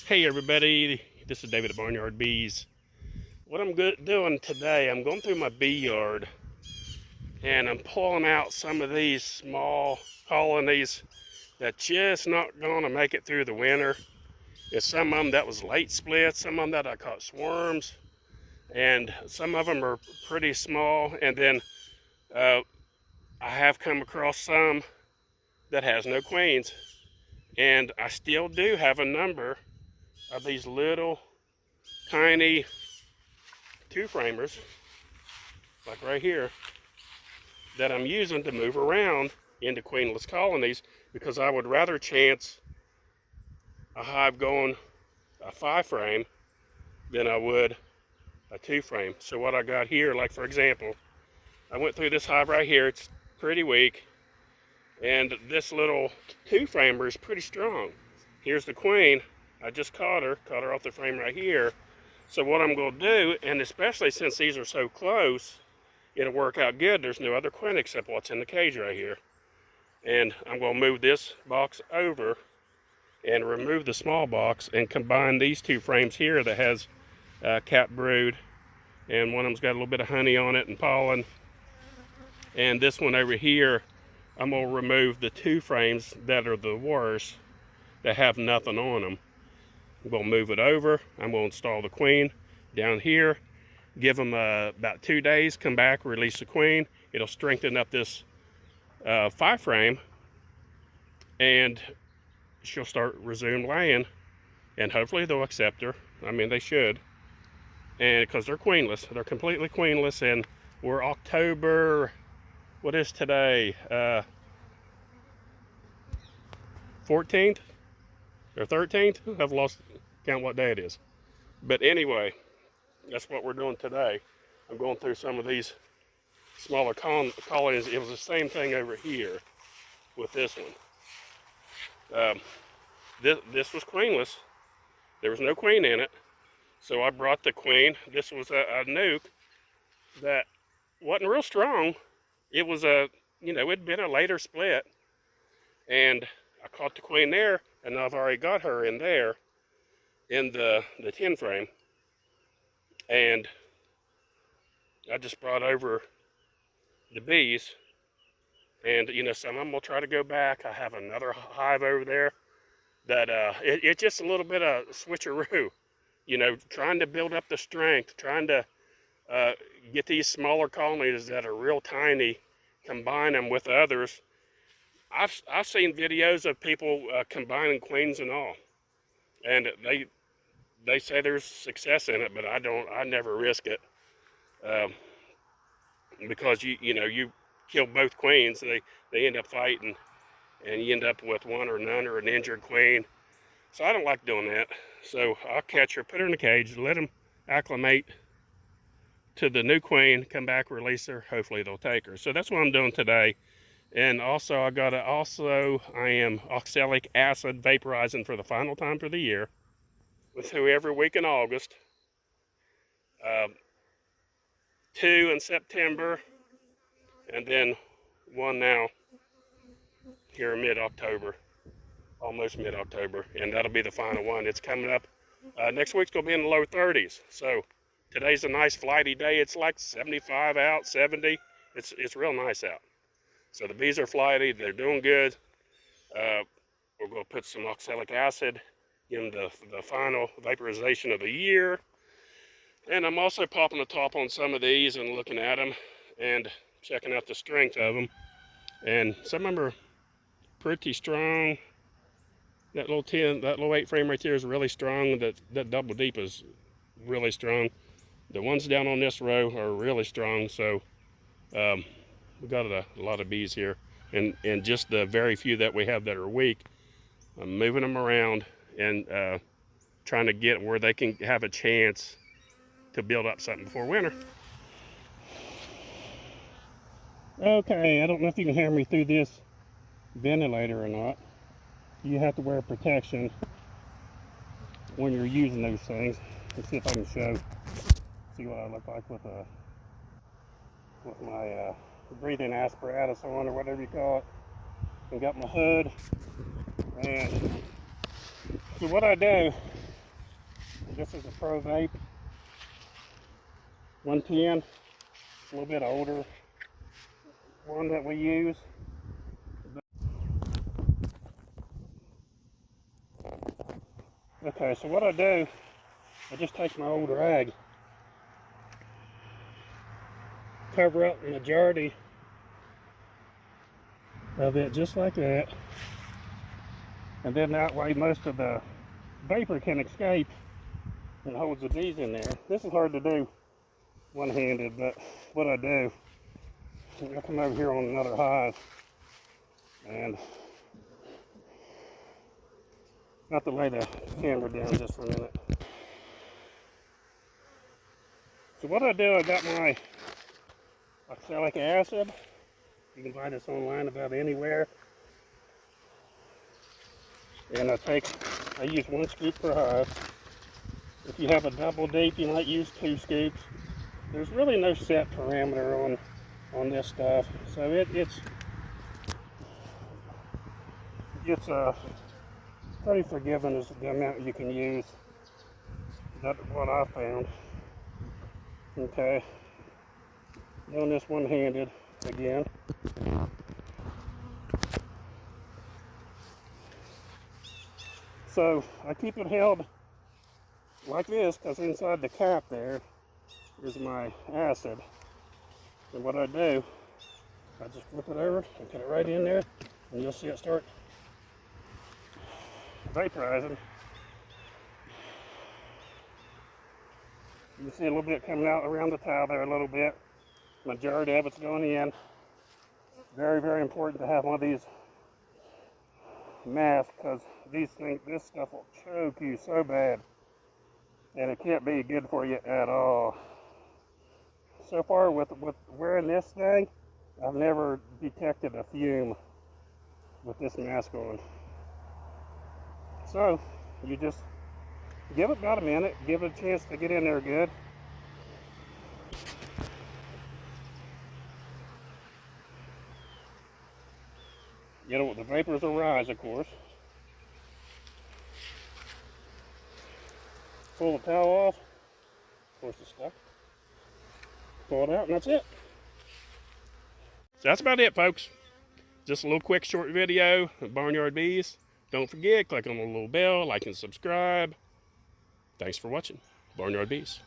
Hey everybody, this is David at Barnyard Bees. What I'm doing today, I'm going through my bee yard and I'm pulling out some of these small colonies that just not going to make it through the winter. There's some of them that was late split, some of them that I caught swarms, and some of them are pretty small. And then I have come across some that has no queens, and I still do have a number of these little tiny two framers, like right here, that I'm using to move around into queenless colonies, because I would rather chance a hive going a 5 frame than I would a 2 frame. So what I got here, like for example, I went through this hive right here. It's pretty weak, and this little 2 framer is pretty strong. Here's the queen. I just caught her off the frame right here. So what I'm going to do, and especially since these are so close, it'll work out good. There's no other queen except what's in the cage right here. And I'm going to move this box over and remove the small box and combine these 2 frames here that has capped brood, and one of them's got a little bit of honey on it and pollen. And this one over here, I'm going to remove the 2 frames that are the worst, that have nothing on them. I'm going to move it over. I'm going to install the queen down here, give them about 2 days, come back, release the queen. It'll strengthen up this 5 frame, and she'll resume laying, and hopefully they'll accept her. I mean, they should, and because they're queenless, they're completely queenless. And we're October, what is today, 14th or 13th? I've lost count what day it is. But anyway, that's what we're doing today. I'm going through some of these smaller colonies. It was the same thing over here with this one. This was queenless. There was no queen in it. So I brought the queen. This was a nuke that wasn't real strong. It was it'd been a later split. And I caught the queen there, and I've already got her in there in the 10 frame. And I just brought over the bees, and some of them will try to go back. I have another hive over there that it's just a little bit of switcheroo, trying to build up the strength, trying to get these smaller colonies that are real tiny, combine them with others. I've seen videos of people combining queens and all, and they say there's success in it, but I never risk it, because you kill both queens, they end up fighting, and you end up with one or none or an injured queen. So I don't like doing that. So I'll catch her, put her in the cage, let them acclimate to the new queen, come back, release her. Hopefully they'll take her. So that's what I'm doing today. And also I am oxalic acid vaporizing for the final time for the year. With who every week in August, 2 in September, and then 1 now here in mid-October, almost mid-October, and that'll be the final one. It's coming up. Next week's gonna be in the low 30s. So today's a nice flighty day. It's like 75 out, 70. It's real nice out. So the bees are flighty. They're doing good. We're gonna put some oxalic acid in the final vaporization of the year. And I'm also popping the top on some of these and looking at them and checking out the strength of them. And some of them are pretty strong. That little 8 frame right there is really strong. That double deep is really strong. The ones down on this row are really strong. So we got a lot of bees here, and just the very few that we have that are weak, I'm moving them around and trying to get where they can have a chance to build up something before winter. Okay, I don't know if you can hear me through this ventilator or not. You have to wear protection when you're using those things. Let's see if I can see what I look like with my breathing apparatus on, or whatever you call it. I got my hood, and so what I do This is a Pro Vape 110, a little bit older one that we use. Okay, so what I do, I just take my old rag, cover up the majority of it just like that, and then that way most of the vapor can escape and holds the bees in there. This is hard to do one-handed, but what I do, I come over here on another hive, and I have to lay the camera down just for a minute. So what I do, I got my oxalic acid. You can buy this online about anywhere. And I use 1 scoop per hive. If you have a double deep, you might use 2 scoops. There's really no set parameter on this stuff, so it's pretty forgiving as the amount you can use. That's what I found. Okay, doing this one-handed again. So I keep it held like this because inside the cap there is my acid. And what I do, I just flip it over and put it right in there, and you'll see it start vaporizing. You can see a little bit coming out around the towel there a little bit. Majority of it's going in. Very, very important to have one of these masks because this stuff will choke you so bad, and it can't be good for you at all. So far with wearing this thing, I've never detected a fume with this mask on. So you just give it about a minute, give it a chance to get in there good. You know, the vapors will rise, of course. Pull the towel off, of course it's stuck. Pull it out, and that's it. So that's about it, folks. Just a little quick short video of Barnyard Bees. Don't forget, click on the little bell, like and subscribe. Thanks for watching Barnyard Bees.